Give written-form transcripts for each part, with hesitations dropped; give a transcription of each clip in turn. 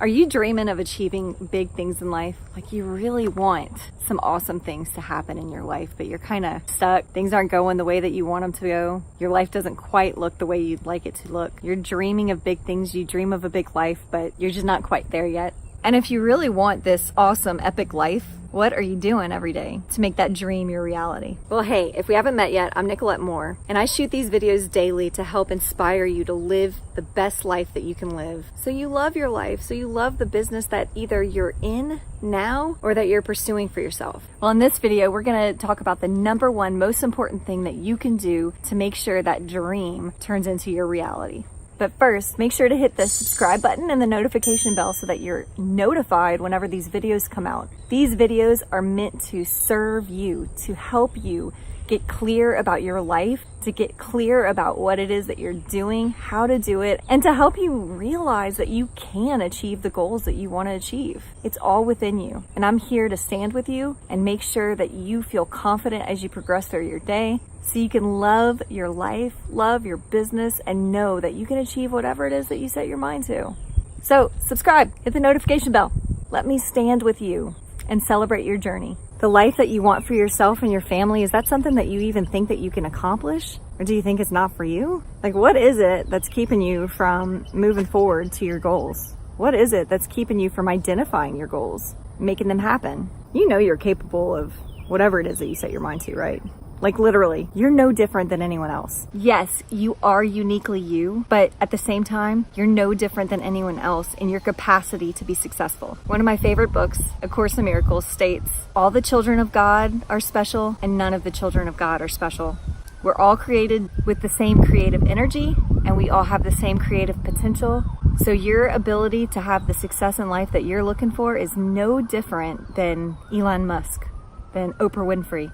Are you dreaming of achieving big things in life? Like you really want some awesome things to happen in your life, but you're kind of stuck. Things aren't going the way that you want them to go. Your life doesn't quite look the way you'd like it to look. You're dreaming of big things. You dream of a big life, but you're just not quite there yet. And if you really want this awesome, epic life, what are you doing every day to make that dream your reality? Well, hey, if we haven't met yet, I'm Nicolette Moore, and I shoot these videos daily to help inspire you to live the best life that you can live. So you love your life, so you love the business that either you're in now or that you're pursuing for yourself. Well, in this video, we're gonna talk about the number one most important thing that you can do to make sure that dream turns into your reality. But first, make sure to hit the subscribe button and the notification bell so that you're notified whenever these videos come out. These videos are meant to serve you, to help you get clear about your life, to get clear about what it is that you're doing, how to do it, and to help you realize that you can achieve the goals that you want to achieve. It's all within you. And I'm here to stand with you and make sure that you feel confident as you progress through your day, so you can love your life, love your business, and know that you can achieve whatever it is that you set your mind to. So subscribe, hit the notification bell. Let me stand with you and celebrate your journey. The life that you want for yourself and your family, is that something that you even think that you can accomplish? Or do you think it's not for you? Like, what is it that's keeping you from moving forward to your goals? What is it that's keeping you from identifying your goals, making them happen? You know you're capable of whatever it is that you set your mind to, right? Like literally, you're no different than anyone else. Yes, you are uniquely you, but at the same time, you're no different than anyone else in your capacity to be successful. One of my favorite books, A Course in Miracles, states, all the children of God are special and none of the children of God are special. We're all created with the same creative energy and we all have the same creative potential. So your ability to have the success in life that you're looking for is no different than Elon Musk, than Oprah Winfrey,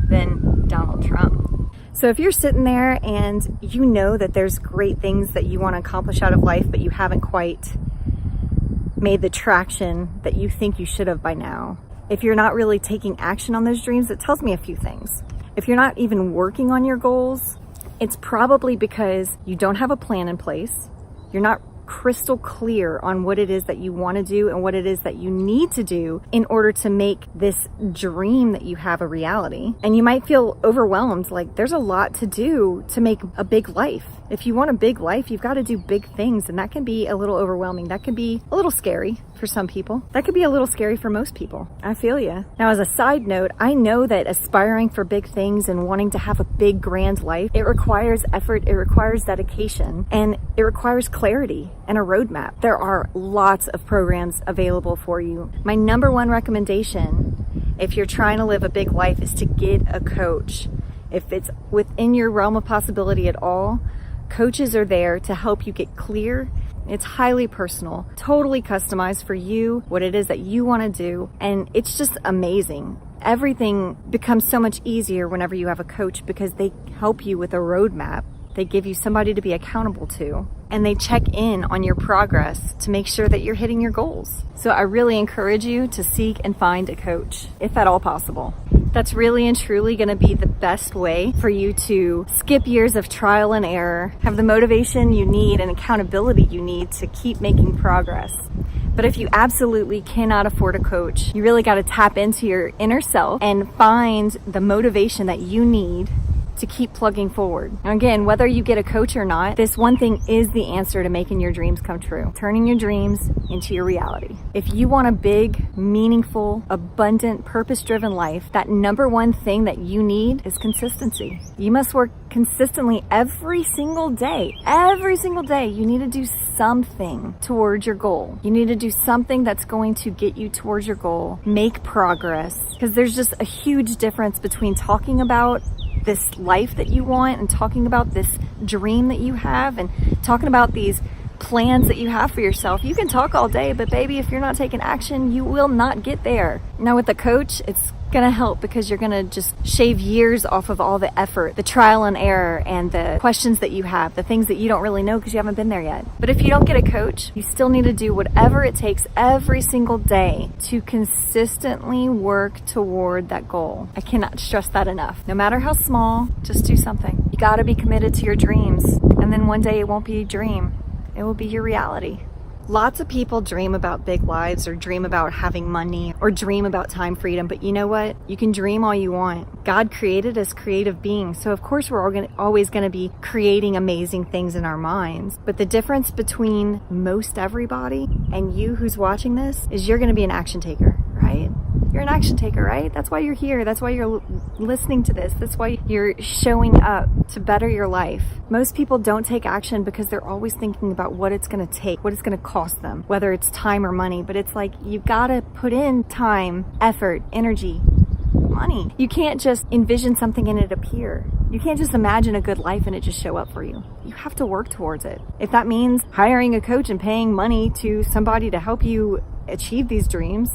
than Donald Trump. So if you're sitting there and you know that there's great things that you want to accomplish out of life, but you haven't quite made the traction that you think you should have by now, if you're not really taking action on those dreams, it tells me a few things. If you're not even working on your goals, it's probably because you don't have a plan in place. You're not crystal clear on what it is that you want to do and what it is that you need to do in order to make this dream that you have a reality. And you might feel overwhelmed, like there's a lot to do to make a big life. If you want a big life, you've got to do big things, and that can be a little overwhelming. That can be a little scary for some people. That could be a little scary for most people. I feel you. Now, as a side note, I know that aspiring for big things and wanting to have a big, grand life, it requires effort, it requires dedication, and it requires clarity and a roadmap. There are lots of programs available for you. My number one recommendation, if you're trying to live a big life, is to get a coach. If it's within your realm of possibility at all, coaches are there to help you get clear. It's highly personal, totally customized for you, what it is that you want to do, and it's just amazing. Everything becomes so much easier whenever you have a coach because they help you with a roadmap. They give you somebody to be accountable to, and they check in on your progress to make sure that you're hitting your goals. So I really encourage you to seek and find a coach, if at all possible. That's really and truly going to be the best way for you to skip years of trial and error, have the motivation you need and accountability you need to keep making progress. But if you absolutely cannot afford a coach, you really got to tap into your inner self and find the motivation that you need to keep plugging forward. And again, whether you get a coach or not, this one thing is the answer to making your dreams come true, turning your dreams into your reality. If you want a big, meaningful, abundant, purpose-driven life, that number one thing that you need is consistency. You must work consistently every single day. Every single day, you need to do something towards your goal. You need to do something that's going to get you towards your goal, make progress, because there's just a huge difference between talking about this life that you want and talking about this dream that you have and talking about these plans that you have for yourself. You can talk all day, but baby, if you're not taking action, you will not get there. Now with a coach, it's gonna help because you're gonna just shave years off of all the effort, the trial and error, and the questions that you have, the things that you don't really know because you haven't been there yet. But if you don't get a coach, you still need to do whatever it takes every single day to consistently work toward that goal. I cannot stress that enough. No matter how small, just do something. You gotta be committed to your dreams, and then one day it won't be a dream. It will be your reality. Lots of people dream about big lives or dream about having money or dream about time freedom, but you know what? You can dream all you want. God created us creative beings, so of course we're always going to be creating amazing things in our minds. But the difference between most everybody and you who's watching this is you're going to be an action taker, right? You're an action taker, right? That's why you're here. That's why you're listening to this. That's why you're showing up to better your life. Most people don't take action because they're always thinking about what it's going to take, what it's going to cost them, whether it's time or money. But it's like, you've got to put in time, effort, energy, money. You can't just envision something and it appear. You can't just imagine a good life and it just show up for you. You have to work towards it. If that means hiring a coach and paying money to somebody to help you achieve these dreams,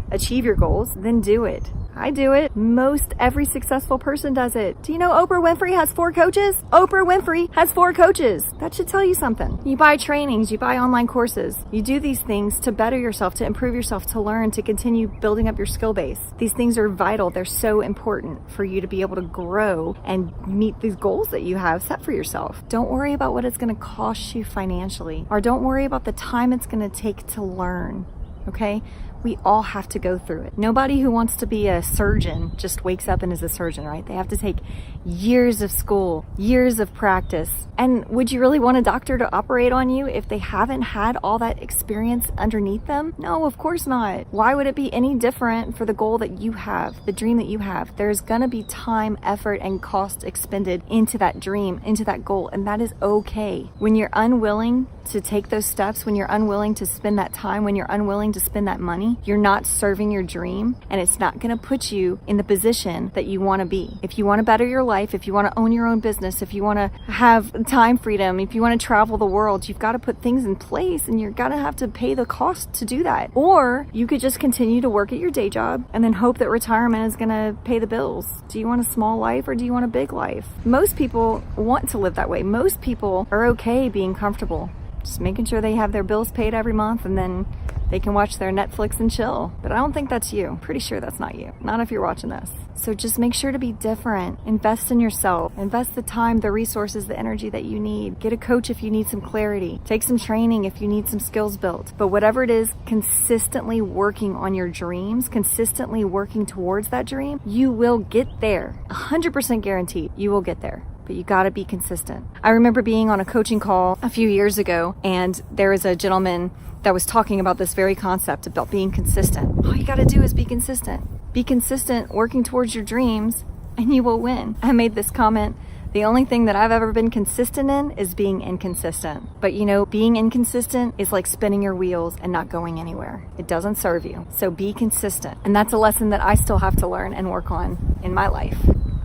achieve your goals, then do it. I do it. Most every successful person does it. Do you know Oprah Winfrey has 4 coaches? Oprah Winfrey has 4 coaches. That should tell you something. You buy trainings, you buy online courses. You do these things to better yourself, to improve yourself, to learn, to continue building up your skill base. These things are vital. They're so important for you to be able to grow and meet these goals that you have set for yourself. Don't worry about what it's going to cost you financially, or don't worry about the time it's going to take to learn. Okay? We all have to go through it. Nobody who wants to be a surgeon just wakes up and is a surgeon, right? They have to take years of school, years of practice. And would you really want a doctor to operate on you if they haven't had all that experience underneath them? No, of course not. Why would it be any different for the goal that you have, the dream that you have? There's gonna be time, effort, and cost expended into that dream, into that goal, and that is okay. When you're unwilling to take those steps, when you're unwilling to spend that time, when you're unwilling to spend that money, you're not serving your dream, and it's not going to put you in the position that you want to be. If you want to better your life, if you want to own your own business, if you want to have time freedom, if you want to travel the world, you've got to put things in place, and you're going to have to pay the cost to do that. Or you could just continue to work at your day job and then hope that retirement is going to pay the bills. Do you want a small life or do you want a big life? Most people want to live that way. Most people are okay being comfortable, just making sure they have their bills paid every month and then they can watch their Netflix and chill. But I don't think that's you. Pretty sure that's not you. Not if you're watching this. So just make sure to be different. Invest in yourself. Invest the time, the resources, the energy that you need. Get a coach if you need some clarity. Take some training if you need some skills built. But whatever it is, consistently working on your dreams, consistently working towards that dream, you will get there. 100% guaranteed you will get there. But you gotta be consistent. I remember being on a coaching call a few years ago, and there was a gentleman that was talking about this very concept about being consistent. All you gotta do is be consistent. Be consistent working towards your dreams, and you will win. I made this comment, the only thing that I've ever been consistent in is being inconsistent. But you know, being inconsistent is like spinning your wheels and not going anywhere. It doesn't serve you. So be consistent. And that's a lesson that I still have to learn and work on in my life.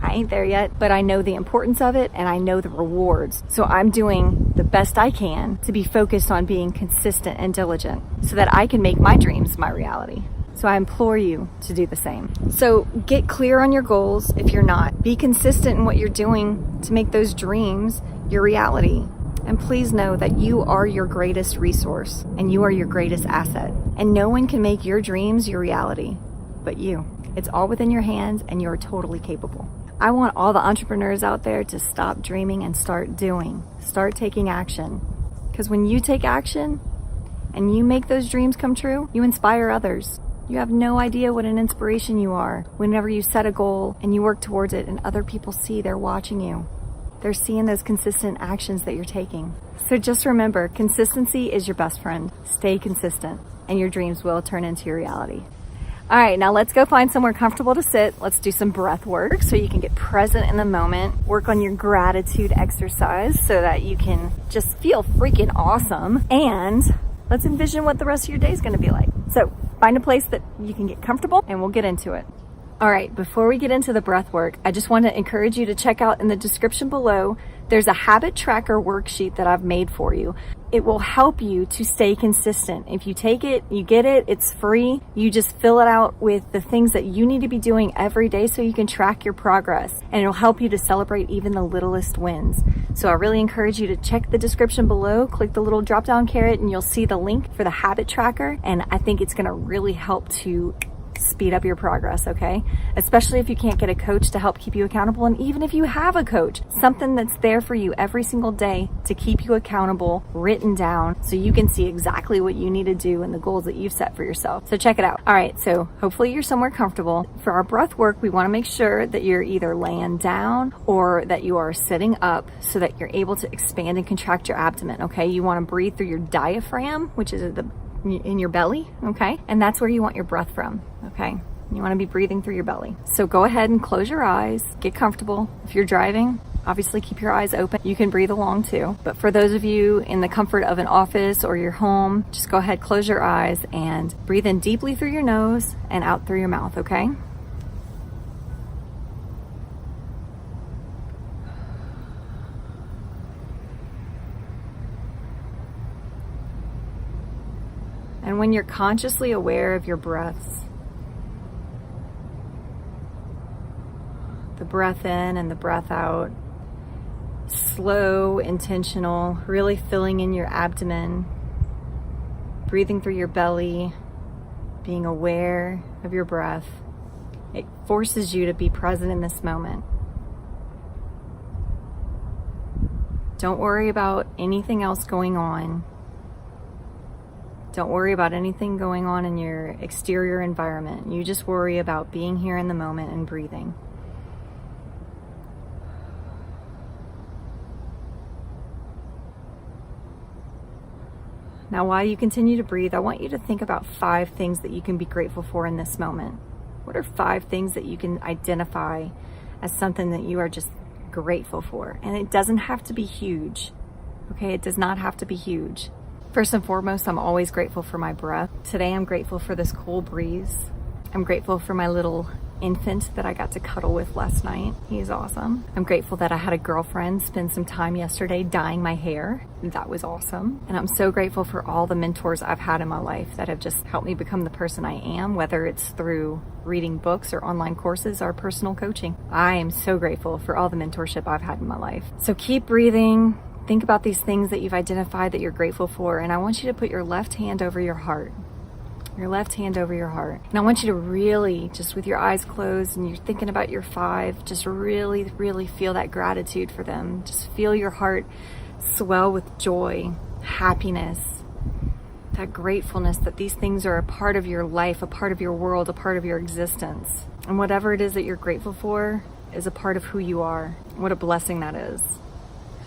I ain't there yet, but I know the importance of it and I know the rewards. So I'm doing the best I can to be focused on being consistent and diligent so that I can make my dreams my reality. So I implore you to do the same. So get clear on your goals if you're not. Be consistent in what you're doing to make those dreams your reality. And please know that you are your greatest resource and you are your greatest asset. And no one can make your dreams your reality but you. It's all within your hands and you're totally capable. I want all the entrepreneurs out there to stop dreaming and start doing. Start taking action. Because when you take action and you make those dreams come true, you inspire others. You have no idea what an inspiration you are whenever you set a goal and you work towards it and other people see they're watching you. They're seeing those consistent actions that you're taking. So just remember, consistency is your best friend. Stay consistent and your dreams will turn into your reality. All right, now let's go find somewhere comfortable to sit. Let's do some breath work so you can get present in the moment. Work on your gratitude exercise so that you can just feel freaking awesome. And let's envision what the rest of your day is going to be like. So find a place that you can get comfortable and we'll get into it. All right, before we get into the breath work, I just want to encourage you to check out in the description below. There's a habit tracker worksheet that I've made for you. It will help you to stay consistent. If you take it, you get it, it's free. You just fill it out with the things that you need to be doing every day so you can track your progress. And it'll help you to celebrate even the littlest wins. So I really encourage you to check the description below, click the little drop down carrot, and you'll see the link for the habit tracker. And I think it's gonna really help to speed up your progress, okay? Especially if you can't get a coach to help keep you accountable. And even if you have a coach, something that's there for you every single day to keep you accountable, written down, so you can see exactly what you need to do and the goals that you've set for yourself. So check it out. All right, so hopefully you're somewhere comfortable. For our breath work, we want to make sure that you're either laying down or that you are sitting up so that you're able to expand and contract your abdomen, okay? You want to breathe through your diaphragm, which is in your belly, okay? And that's where you want your breath from, okay? You want to be breathing through your belly. So go ahead and close your eyes, get comfortable. If you're driving, obviously keep your eyes open. You can breathe along too. But for those of you in the comfort of an office or your home, just go ahead, close your eyes and breathe in deeply through your nose and out through your mouth, okay? And when you're consciously aware of your breaths, the breath in and the breath out, slow, intentional, really filling in your abdomen, breathing through your belly, being aware of your breath, it forces you to be present in this moment. Don't worry about anything else going on. Don't worry about anything going on in your exterior environment. You just worry about being here in the moment and breathing. Now, while you continue to breathe, I want you to think about 5 things that you can be grateful for in this moment. What are 5 things that you can identify as something that you are just grateful for? And it doesn't have to be huge, okay? It does not have to be huge. First and foremost, I'm always grateful for my breath. Today, I'm grateful for this cool breeze. I'm grateful for my little infant that I got to cuddle with last night. He's awesome. I'm grateful that I had a girlfriend spend some time yesterday dyeing my hair. That was awesome. And I'm so grateful for all the mentors I've had in my life that have just helped me become the person I am, whether it's through reading books or online courses or personal coaching. I am so grateful for all the mentorship I've had in my life. So keep breathing. Think about these things that you've identified that you're grateful for, and I want you to put your left hand over your heart. Your left hand over your heart. And I want you to really, just with your eyes closed and you're thinking about your 5, just really, really feel that gratitude for them. Just feel your heart swell with joy, happiness, that gratefulness that these things are a part of your life, a part of your world, a part of your existence. And whatever it is that you're grateful for is a part of who you are. What a blessing that is.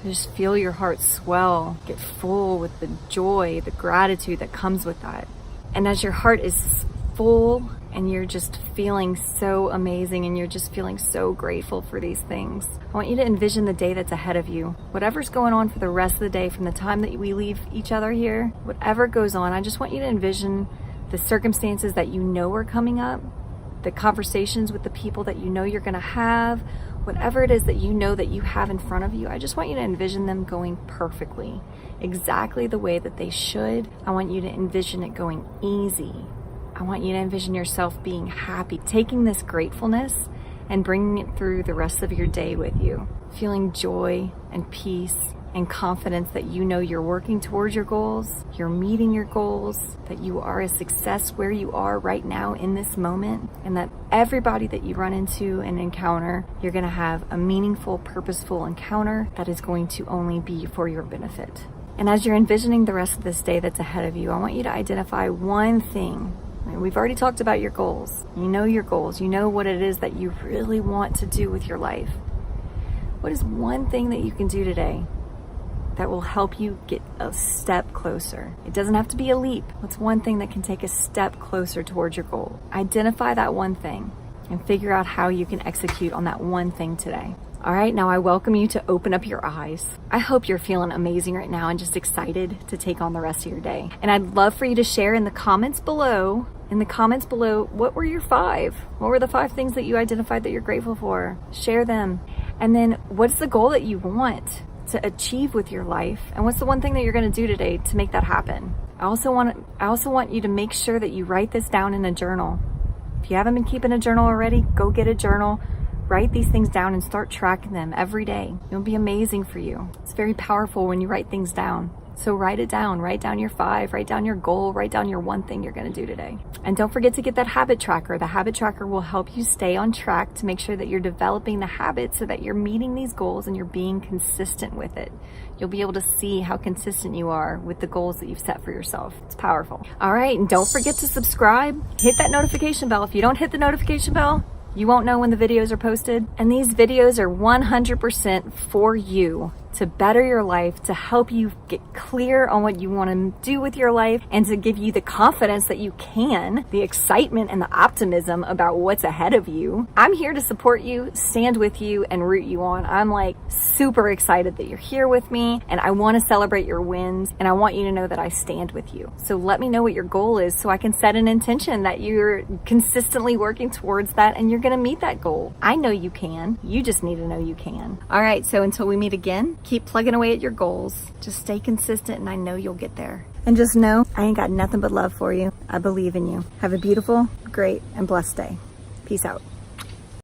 Just feel your heart swell, get full with the joy, the gratitude that comes with that. And as your heart is full and you're just feeling so amazing and you're just feeling so grateful for these things, I want you to envision the day that's ahead of you. Whatever's going on for the rest of the day, from the time that we leave each other here, whatever goes on, I just want you to envision the circumstances that you know are coming up, the conversations with the people that you know you're going to have, whatever it is that you know that you have in front of you. I just want you to envision them going perfectly, exactly the way that they should. I want you to envision it going easy. I want you to envision yourself being happy, taking this gratefulness and bringing it through the rest of your day with you, feeling joy and peace and confidence that you know you're working towards your goals, you're meeting your goals, that you are a success where you are right now in this moment, and that everybody that you run into and encounter, you're going to have a meaningful, purposeful encounter that is going to only be for your benefit. And as you're envisioning the rest of this day that's ahead of you, I want you to identify one thing. We've already talked about your goals. You know your goals. You know what it is that you really want to do with your life. What is one thing that you can do today that will help you get a step closer? It doesn't have to be a leap. What's one thing that can take a step closer towards your goal? Identify that one thing and figure out how you can execute on that one thing today. All right, now I welcome you to open up your eyes. I hope you're feeling amazing right now and just excited to take on the rest of your day. And I'd love for you to share in the comments below, what were your 5? What were the 5 things that you identified that you're grateful for? Share them. And then what's the goal that you want to achieve with your life, and what's the one thing that you're going to do today to make that happen? I also want you to make sure that you write this down in a journal. If you haven't been keeping a journal already, go get a journal, write these things down and start tracking them every day. It'll be amazing for you. It's very powerful when you write things down. So write it down. Write down your 5, write down your goal, write down your one thing you're going to do today. And don't forget to get that habit tracker. The habit tracker will help you stay on track to make sure that you're developing the habits so that you're meeting these goals and you're being consistent with it. You'll be able to see how consistent you are with the goals that you've set for yourself. It's powerful. All right, and don't forget to subscribe. Hit that notification bell. If you don't hit the notification bell, you won't know when the videos are posted. And these videos are 100% for you, to better your life, to help you get clear on what you want to do with your life, and to give you the confidence that you can, the excitement and the optimism about what's ahead of you. I'm here to support you, stand with you, and root you on. I'm like super excited that you're here with me, and I want to celebrate your wins, and I want you to know that I stand with you. So let me know what your goal is so I can set an intention that you're consistently working towards that and you're going to meet that goal. I know you can. You just need to know you can. All right, so until we meet again, keep plugging away at your goals. Just stay consistent and I know you'll get there. And just know I ain't got nothing but love for you. I believe in you. Have a beautiful, great, and blessed day. Peace out.